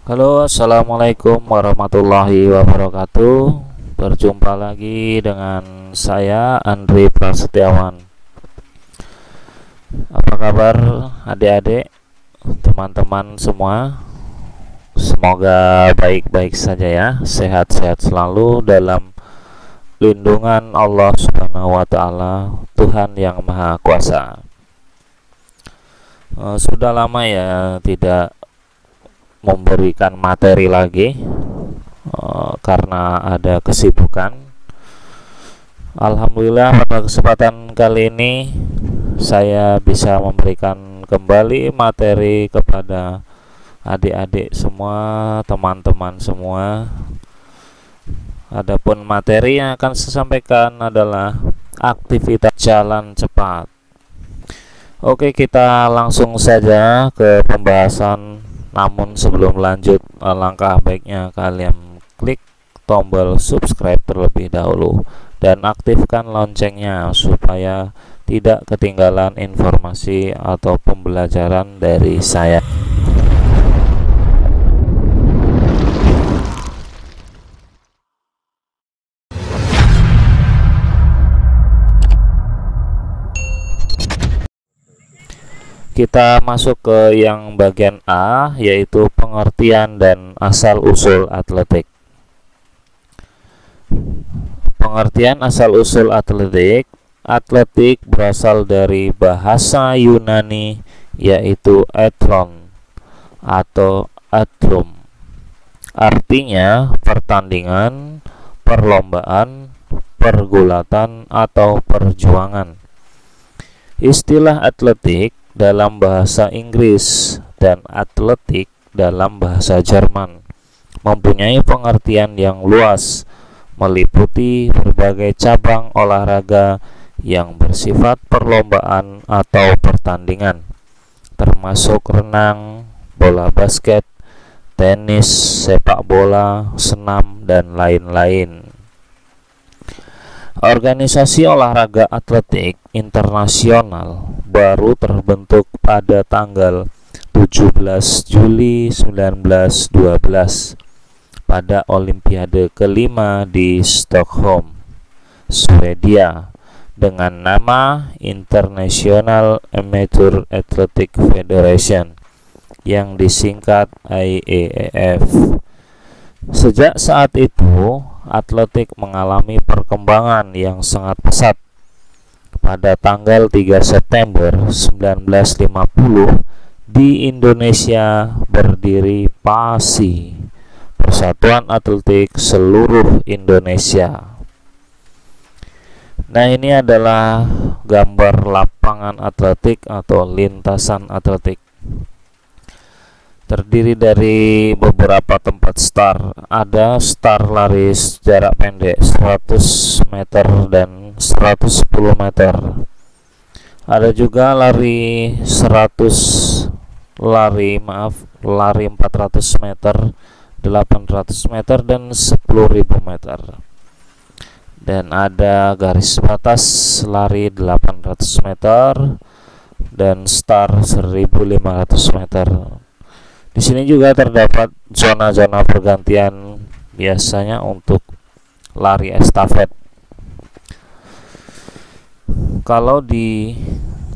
Halo, assalamualaikum warahmatullahi wabarakatuh. Berjumpa lagi dengan saya Andri Prasetyawan. Apa kabar adik-adik, teman-teman semua? Semoga baik-baik saja ya, sehat-sehat selalu dalam lindungan Allah Subhanahu wa Ta'ala, Tuhan yang Maha Kuasa. Sudah lama ya tidak memberikan materi lagi karena ada kesibukan. Alhamdulillah pada kesempatan kali ini saya bisa memberikan kembali materi kepada adik-adik semua, teman-teman semua. Adapun materi yang akan saya sampaikan adalah aktivitas jalan cepat. Oke, kita langsung saja ke pembahasan. Namun sebelum lanjut, langkah baiknya kalian klik tombol subscribe terlebih dahulu dan aktifkan loncengnya supaya tidak ketinggalan informasi atau pembelajaran dari saya. Kita masuk ke yang bagian A, yaitu pengertian dan asal-usul atletik. Pengertian asal-usul atletik. Atletik berasal dari bahasa Yunani, yaitu athlon atau atlum. Artinya pertandingan, perlombaan, pergulatan, atau perjuangan. Istilah atletik dalam bahasa Inggris dan atletik dalam bahasa Jerman mempunyai pengertian yang luas, meliputi berbagai cabang olahraga yang bersifat perlombaan atau pertandingan, termasuk renang, bola basket, tenis, sepak bola, senam, dan lain-lain. Organisasi olahraga atletik internasional baru terbentuk pada tanggal 17 Juli 1912 pada Olimpiade kelima di Stockholm, Swedia, dengan nama International Amateur Athletic Federation yang disingkat IAAF. Sejak saat itu, atletik mengalami perkembangan yang sangat pesat. Pada tanggal 3 September 1950 di Indonesia berdiri PASI, Persatuan Atletik Seluruh Indonesia. Nah, ini adalah gambar lapangan atletik atau lintasan atletik. Terdiri dari beberapa tempat start. Ada start lari jarak pendek 100 meter dan 110 meter. Ada juga lari 400 meter, 800 meter dan 10.000 meter. Dan ada garis batas lari 800 meter dan start 1.500 meter. Di sini juga terdapat zona-zona pergantian, biasanya untuk lari estafet. Kalau di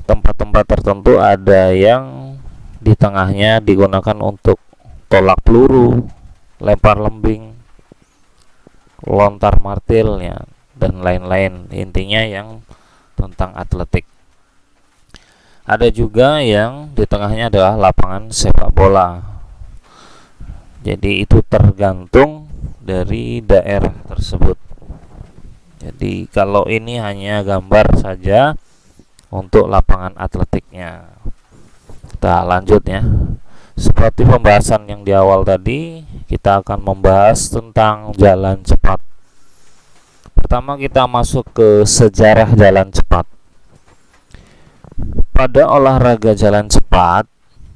tempat-tempat tertentu ada yang di tengahnya digunakan untuk tolak peluru, lempar lembing, lontar martilnya, dan lain-lain. Intinya yang tentang atletik. Ada juga yang di tengahnya adalah lapangan sepak bola. Jadi itu tergantung dari daerah tersebut. Jadi kalau ini hanya gambar saja untuk lapangan atletiknya. Kita lanjut ya. Seperti pembahasan yang di awal tadi, kita akan membahas tentang jalan cepat. Pertama kita masuk ke sejarah jalan cepat. Pada olahraga jalan cepat,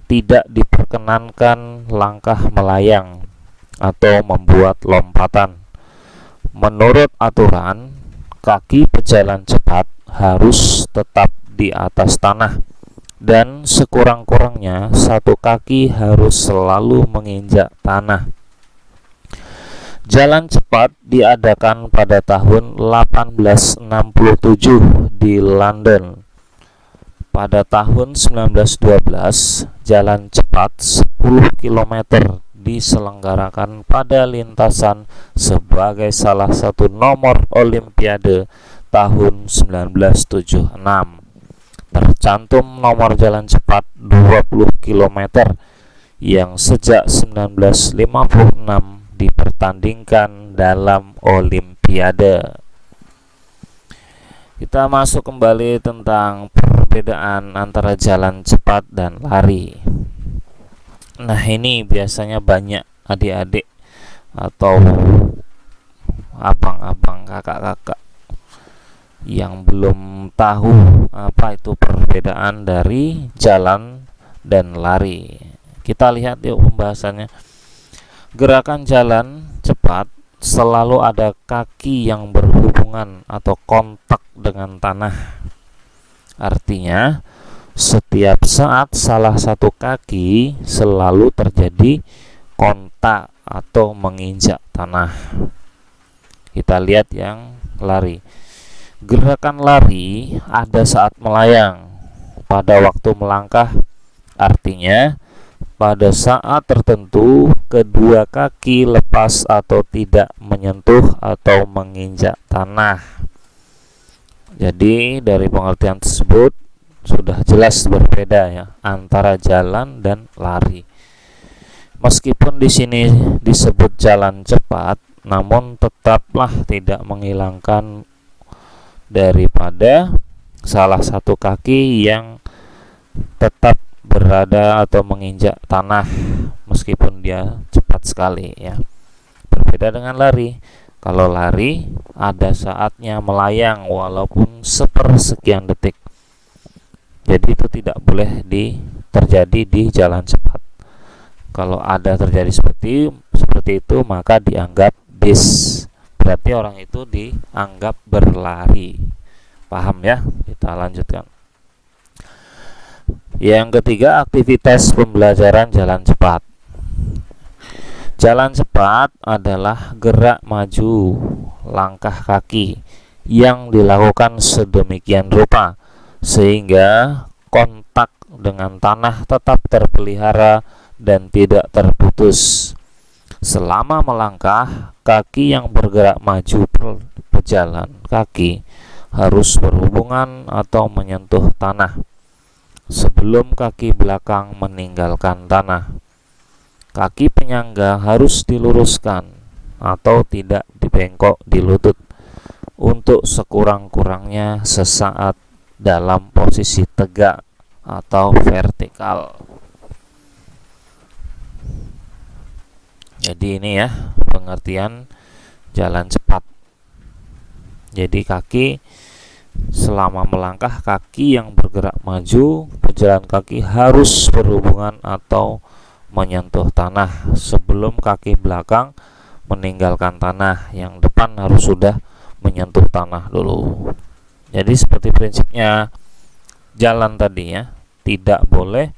tidak diperkenankan langkah melayang atau membuat lompatan. Menurut aturan, kaki pejalan cepat harus tetap di atas tanah dan sekurang-kurangnya satu kaki harus selalu menginjak tanah. Jalan cepat diadakan pada tahun 1867 di London. Pada tahun 1912, jalan cepat 10 km diselenggarakan pada lintasan sebagai salah satu nomor Olimpiade tahun 1976. Tercantum nomor jalan cepat 20 km yang sejak 1956 dipertandingkan dalam Olimpiade. Kita masuk kembali tentang perbedaan antara jalan cepat dan lari. Nah, ini biasanya banyak adik-adik atau abang-abang, kakak-kakak yang belum tahu apa itu perbedaan dari jalan dan lari. Kita lihat yuk pembahasannya. Gerakan jalan cepat selalu ada kaki yang berhubungan atau kontak dengan tanah. Artinya, setiap saat salah satu kaki selalu terjadi kontak atau menginjak tanah. Kita lihat yang lari. Gerakan lari ada saat melayang pada waktu melangkah. Artinya, pada saat tertentu kedua kaki lepas atau tidak menyentuh atau menginjak tanah. Jadi dari pengertian tersebut sudah jelas berbeda ya antara jalan dan lari. Meskipun di sini disebut jalan cepat, namun tetaplah tidak menghilangkan daripada salah satu kaki yang tetap berada atau menginjak tanah meskipun dia cepat sekali ya. Berbeda dengan lari. Kalau lari ada saatnya melayang walaupun sepersekian detik. Jadi itu tidak boleh terjadi di jalan cepat. Kalau ada terjadi seperti itu maka dianggap bis. Berarti orang itu dianggap berlari. Paham ya? Kita lanjutkan. Yang ketiga, aktivitas pembelajaran jalan cepat. Jalan cepat adalah gerak maju langkah kaki yang dilakukan sedemikian rupa sehingga kontak dengan tanah tetap terpelihara dan tidak terputus. Selama melangkah, kaki yang bergerak maju berjalan kaki harus berhubungan atau menyentuh tanah sebelum kaki belakang meninggalkan tanah. Kaki penyangga harus diluruskan atau tidak dibengkok di lutut untuk sekurang-kurangnya sesaat dalam posisi tegak atau vertikal. Jadi ini ya pengertian jalan cepat. Jadi kaki selama melangkah, kaki yang bergerak maju berjalan kaki harus berhubungan atau menyentuh tanah sebelum kaki belakang meninggalkan tanah. Yang depan harus sudah menyentuh tanah dulu. Jadi seperti prinsipnya jalan tadi ya, tidak boleh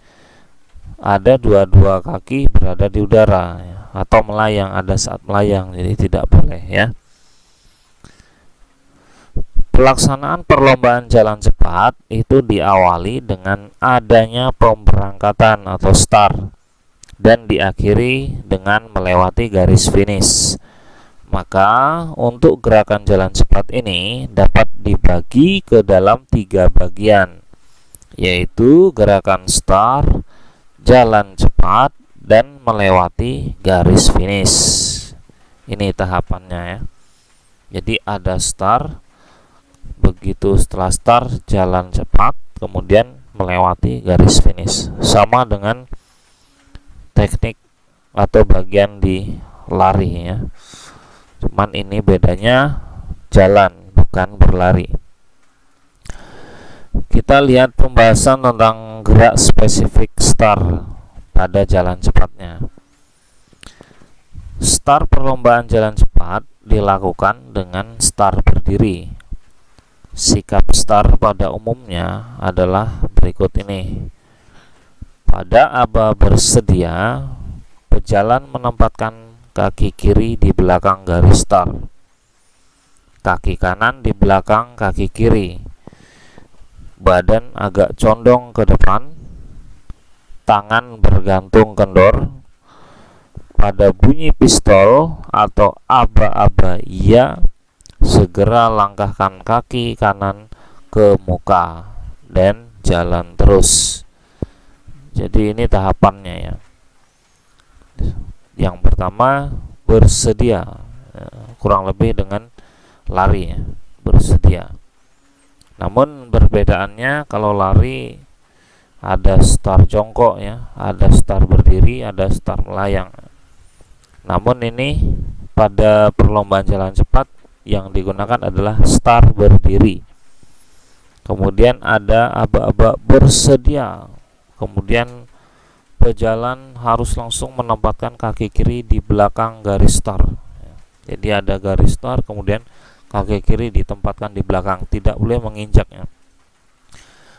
ada dua-dua kaki berada di udara ya, atau melayang, ada saat melayang, jadi tidak boleh ya. Pelaksanaan perlombaan jalan cepat itu diawali dengan adanya pemberangkatan atau start dan diakhiri dengan melewati garis finish. Maka untuk gerakan jalan cepat ini dapat dibagi ke dalam 3 bagian, yaitu gerakan start, jalan cepat, dan melewati garis finish. Ini tahapannya ya. Jadi ada start, begitu setelah start jalan cepat, kemudian melewati garis finish. Sama dengan teknik atau bagian di lari ya. Cuman ini bedanya jalan bukan berlari. Kita lihat pembahasan tentang gerak spesifik start pada jalan cepatnya. Start perlombaan jalan cepat dilakukan dengan start berdiri. Sikap start pada umumnya adalah berikut ini. Pada aba bersedia, pejalan menempatkan kaki kiri di belakang garis start, kaki kanan di belakang kaki kiri, badan agak condong ke depan, tangan bergantung kendor. Pada bunyi pistol atau aba-aba ia, segera langkahkan kaki kanan ke muka dan jalan terus. Jadi ini tahapannya ya. Yang pertama bersedia, kurang lebih dengan lari ya, bersedia. Namun perbedaannya kalau lari ada start jongkok ya, ada start berdiri, ada start melayang. Namun ini pada perlombaan jalan cepat yang digunakan adalah start berdiri. Kemudian ada aba-aba bersedia. Kemudian pejalan harus langsung menempatkan kaki kiri di belakang garis start. Jadi ada garis start, kemudian kaki kiri ditempatkan di belakang, tidak boleh menginjaknya.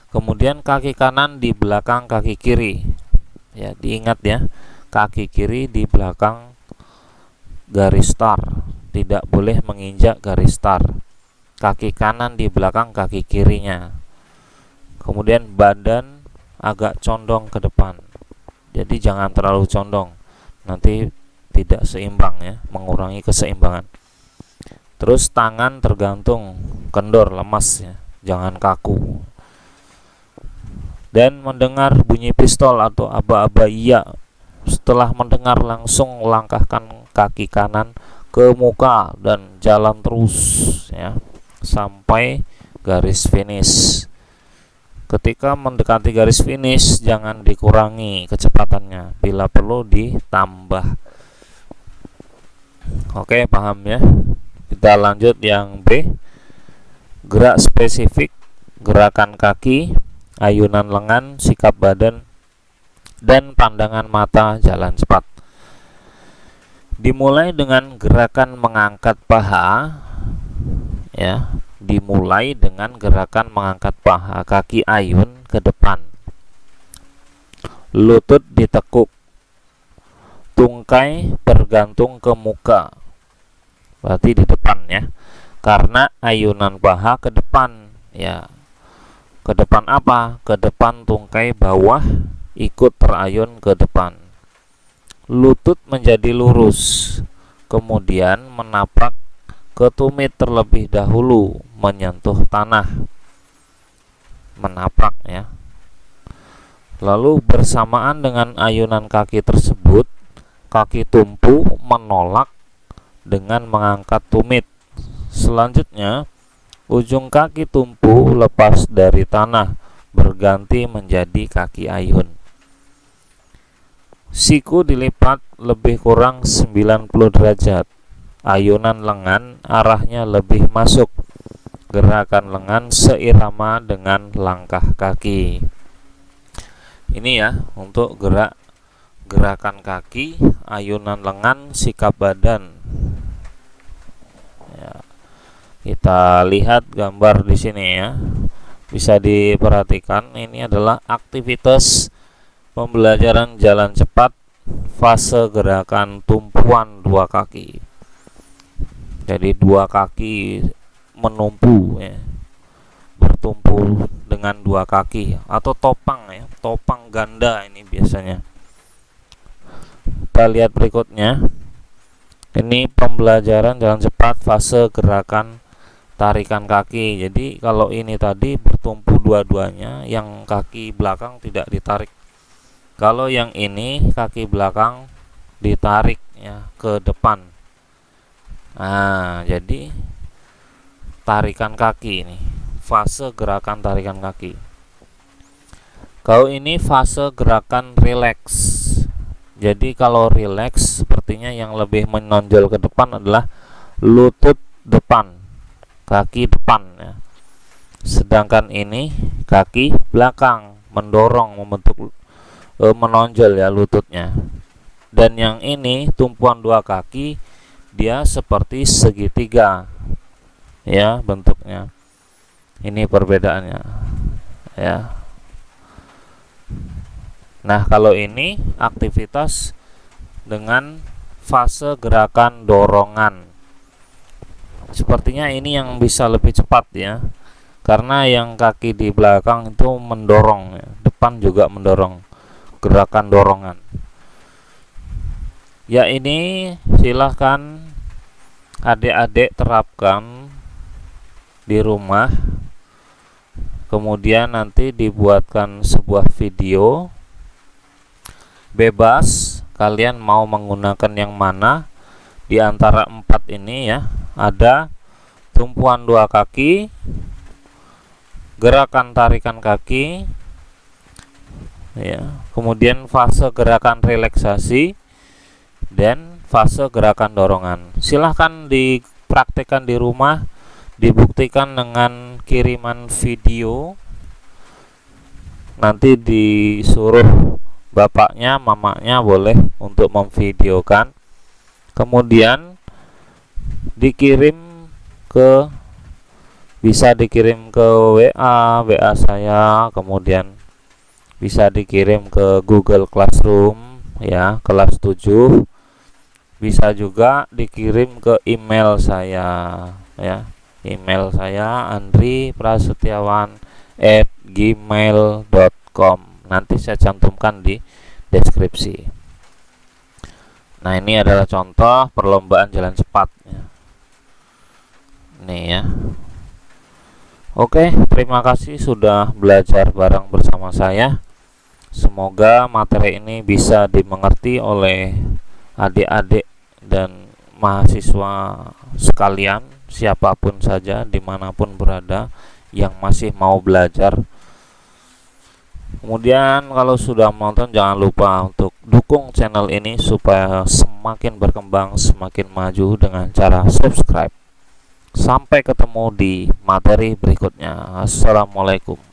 Kemudian kaki kanan di belakang kaki kiri. Ya, diingat ya, kaki kiri di belakang garis start, tidak boleh menginjak garis start. Kaki kanan di belakang kaki kirinya. Kemudian badan agak condong ke depan, jadi jangan terlalu condong, nanti tidak seimbang ya, mengurangi keseimbangan. Terus tangan tergantung kendor, lemas ya, jangan kaku. Dan mendengar bunyi pistol atau aba-aba iya, setelah mendengar langsung langkahkan kaki kanan ke muka dan jalan terus ya sampai garis finish. Ketika mendekati garis finish, jangan dikurangi kecepatannya, bila perlu ditambah. Oke, paham ya? Kita lanjut yang B. Gerak spesifik, gerakan kaki, ayunan lengan, sikap badan, dan pandangan mata jalan cepat. Dimulai dengan gerakan mengangkat paha ya. Dimulai dengan gerakan mengangkat paha, kaki ayun ke depan, lutut ditekuk, tungkai bergantung ke muka, berarti di depan ya, karena ayunan paha ke depan ya. Ke depan apa? Ke depan tungkai bawah ikut terayun ke depan. Lutut menjadi lurus, kemudian menapak ke tumit terlebih dahulu, menyentuh tanah, menapak ya. Lalu bersamaan dengan ayunan kaki tersebut, kaki tumpu menolak dengan mengangkat tumit. Selanjutnya ujung kaki tumpu lepas dari tanah, berganti menjadi kaki ayun. Siku dilipat lebih kurang 90 derajat. Ayunan lengan arahnya lebih masuk. Gerakan lengan seirama dengan langkah kaki. Ini ya untuk gerakan kaki, ayunan lengan, sikap badan. Ya, kita lihat gambar di sini ya. Bisa diperhatikan, ini adalah aktivitas pembelajaran jalan cepat fase gerakan tumpuan dua kaki. Jadi dua kaki menumpu ya, bertumpu dengan dua kaki, atau topang ya, topang ganda ini biasanya. Kita lihat berikutnya. Ini pembelajaran jalan cepat fase gerakan tarikan kaki. Jadi kalau ini tadi bertumpu dua-duanya, yang kaki belakang tidak ditarik. Kalau yang ini kaki belakang ditarik ya ke depan. Nah, jadi tarikan kaki ini, fase gerakan tarikan kaki. Kalau ini fase gerakan rileks. Jadi kalau rileks, sepertinya yang lebih menonjol ke depan adalah lutut depan, kaki depan ya. Sedangkan ini kaki belakang mendorong, membentuk menonjol ya lututnya. Dan yang ini tumpuan dua kaki, dia seperti segitiga ya bentuknya. Ini perbedaannya ya. Nah, kalau ini aktivitas dengan fase gerakan dorongan. Sepertinya ini yang bisa lebih cepat ya, karena yang kaki di belakang itu mendorong ya. Depan juga mendorong, gerakan dorongan ya. Ini silahkan adik-adik terapkan di rumah, kemudian nanti dibuatkan sebuah video. Bebas kalian mau menggunakan yang mana di antara 4 ini ya. Ada tumpuan 2 kaki, gerakan tarikan kaki ya, kemudian fase gerakan relaksasi dan fase gerakan dorongan. Silahkan dipraktekkan di rumah, dibuktikan dengan kiriman video. Nanti disuruh bapaknya, mamanya boleh untuk memvideokan, kemudian bisa dikirim ke WA saya, kemudian bisa dikirim ke Google Classroom ya, kelas 7. Bisa juga dikirim ke email saya ya. Email saya andriprasetyawan@gmail.com. Nanti saya cantumkan di deskripsi. Nah, ini adalah contoh perlombaan jalan cepat ya. Nih ya. Oke, terima kasih sudah belajar bareng bersama saya. Semoga materi ini bisa dimengerti oleh adik-adik dan mahasiswa sekalian, siapapun saja, dimanapun berada, yang masih mau belajar. Kemudian kalau sudah menonton, jangan lupa untuk dukung channel ini supaya semakin berkembang, semakin maju dengan cara subscribe. Sampai ketemu di materi berikutnya. Assalamualaikum.